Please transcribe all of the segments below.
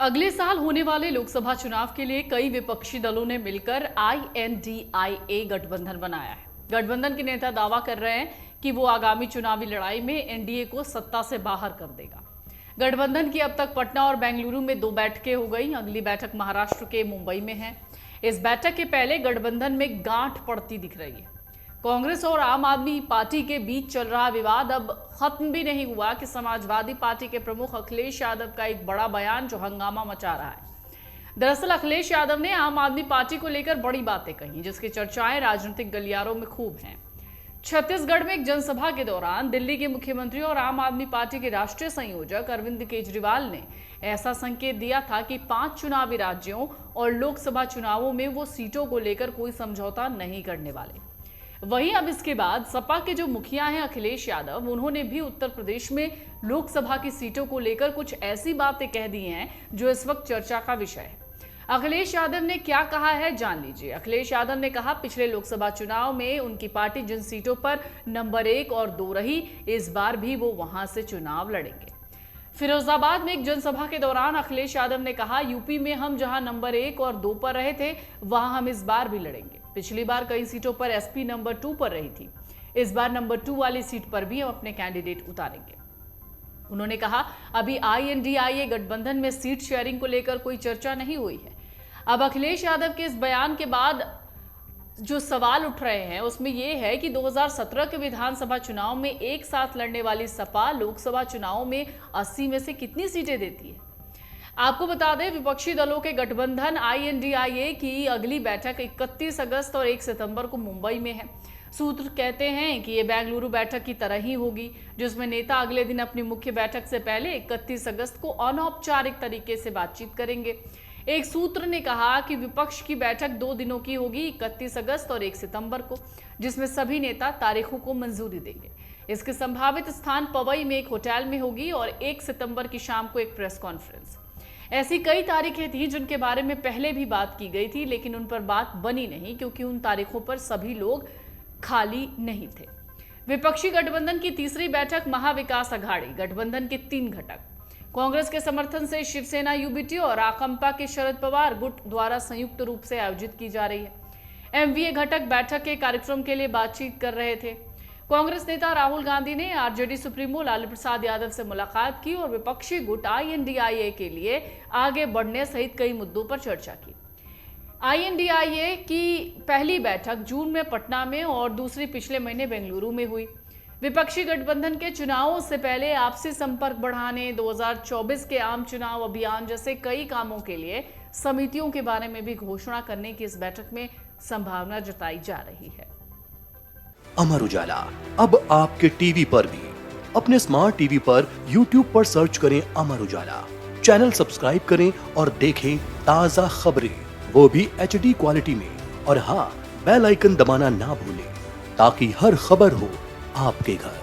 अगले साल होने वाले लोकसभा चुनाव के लिए कई विपक्षी दलों ने मिलकर INDIA गठबंधन बनाया है। गठबंधन के नेता दावा कर रहे हैं कि वो आगामी चुनावी लड़ाई में एनडीए को सत्ता से बाहर कर देगा। गठबंधन की अब तक पटना और बेंगलुरु में 2 बैठकें हो गई। अगली बैठक महाराष्ट्र के मुंबई में है। इस बैठक के पहले गठबंधन में गांठ पड़ती दिख रही है। कांग्रेस और आम आदमी पार्टी के बीच चल रहा विवाद अब खत्म भी नहीं हुआ कि समाजवादी पार्टी के प्रमुख अखिलेश यादव का एक बड़ा बयान जो हंगामा मचा रहा है। दरअसल अखिलेश यादव ने आम आदमी पार्टी को लेकर बड़ी बातें कही, जिसकी चर्चाएं राजनीतिक गलियारों में खूब हैं। छत्तीसगढ़ में एक जनसभा के दौरान दिल्ली के मुख्यमंत्री और आम आदमी पार्टी के राष्ट्रीय संयोजक अरविंद केजरीवाल ने ऐसा संकेत दिया था कि 5 चुनावी राज्यों और लोकसभा चुनावों में वो सीटों को लेकर कोई समझौता नहीं करने वाले। वहीं अब इसके बाद सपा के जो मुखिया हैं अखिलेश यादव, उन्होंने भी उत्तर प्रदेश में लोकसभा की सीटों को लेकर कुछ ऐसी बातें कह दी हैं जो इस वक्त चर्चा का विषय है। अखिलेश यादव ने क्या कहा है, जान लीजिए। अखिलेश यादव ने कहा, पिछले लोकसभा चुनाव में उनकी पार्टी जिन सीटों पर नंबर 1 और 2 रही, इस बार भी वो वहां से चुनाव लड़ेंगे। फिरोजाबाद में एक जनसभा के दौरान अखिलेश यादव ने कहा, यूपी में हम जहां नंबर 1 और 2 पर रहे थे, वहां हम इस बार भी लड़ेंगे। पिछली बार कई सीटों पर एसपी नंबर 2 पर रही थी, इस बार नंबर 2 वाली सीट पर भी हम अपने कैंडिडेट उतारेंगे। उन्होंने कहा, अभी INDIA गठबंधन में सीट शेयरिंग को लेकर कोई चर्चा नहीं हुई है। अब अखिलेश यादव के इस बयान के बाद जो सवाल उठ रहे हैं उसमें यह है कि 2017 के विधानसभा चुनाव में एक साथ लड़ने वाली सपा लोकसभा चुनाव में 80 में से कितनी सीटें देती है। आपको बता दें, विपक्षी दलों के गठबंधन INDIA की अगली बैठक 31 अगस्त और 1 सितंबर को मुंबई में है। सूत्र कहते हैं कि ये बेंगलुरु बैठक की तरह ही होगी, जिसमें नेता अगले दिन अपनी मुख्य बैठक से पहले 31 अगस्त को अनौपचारिक तरीके से बातचीत करेंगे। एक सूत्र ने कहा कि विपक्ष की बैठक 2 दिनों की होगी, 31 अगस्त और 1 सितंबर को, जिसमें सभी नेता तारीखों को मंजूरी देंगे। इसके संभावित स्थान पवई में एक होटल में होगी और 1 सितंबर की शाम को एक प्रेस कॉन्फ्रेंस। ऐसी कई तारीखें थी जिनके बारे में पहले भी बात की गई थी, लेकिन उन पर बात बनी नहीं क्योंकि उन तारीखों पर सभी लोग खाली नहीं थे। विपक्षी गठबंधन की तीसरी बैठक महाविकास अघाड़ी गठबंधन के 3 घटक कांग्रेस के समर्थन से शिवसेना UBT और आकंपा के शरद पवार गुट द्वारा संयुक्त रूप से आयोजित की जा रही है। MVA घटक बैठक के कार्यक्रम के लिए बातचीत कर रहे थे। कांग्रेस नेता राहुल गांधी ने RJD सुप्रीमो लालू प्रसाद यादव से मुलाकात की और विपक्षी गुट INDIA के लिए आगे बढ़ने सहित कई मुद्दों पर चर्चा की। INDIA की पहली बैठक जून में पटना में और दूसरी पिछले महीने बेंगलुरु में हुई। विपक्षी गठबंधन के चुनावों से पहले आपसी संपर्क बढ़ाने, 2024 के आम चुनाव अभियान जैसे कई कामों के लिए समितियों के बारे में भी घोषणा करने की इस बैठक में संभावना जताई जा रही है। अमर उजाला अब आपके टीवी पर भी। अपने स्मार्ट टीवी पर YouTube पर सर्च करें अमर उजाला, चैनल सब्सक्राइब करें और देखें ताजा खबरें, वो भी HD क्वालिटी में। और हाँ, बेल आइकन दबाना ना भूलें ताकि हर खबर हो आपके घर।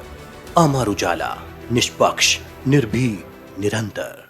अमर उजाला, निष्पक्ष, निर्भीक, निरंतर।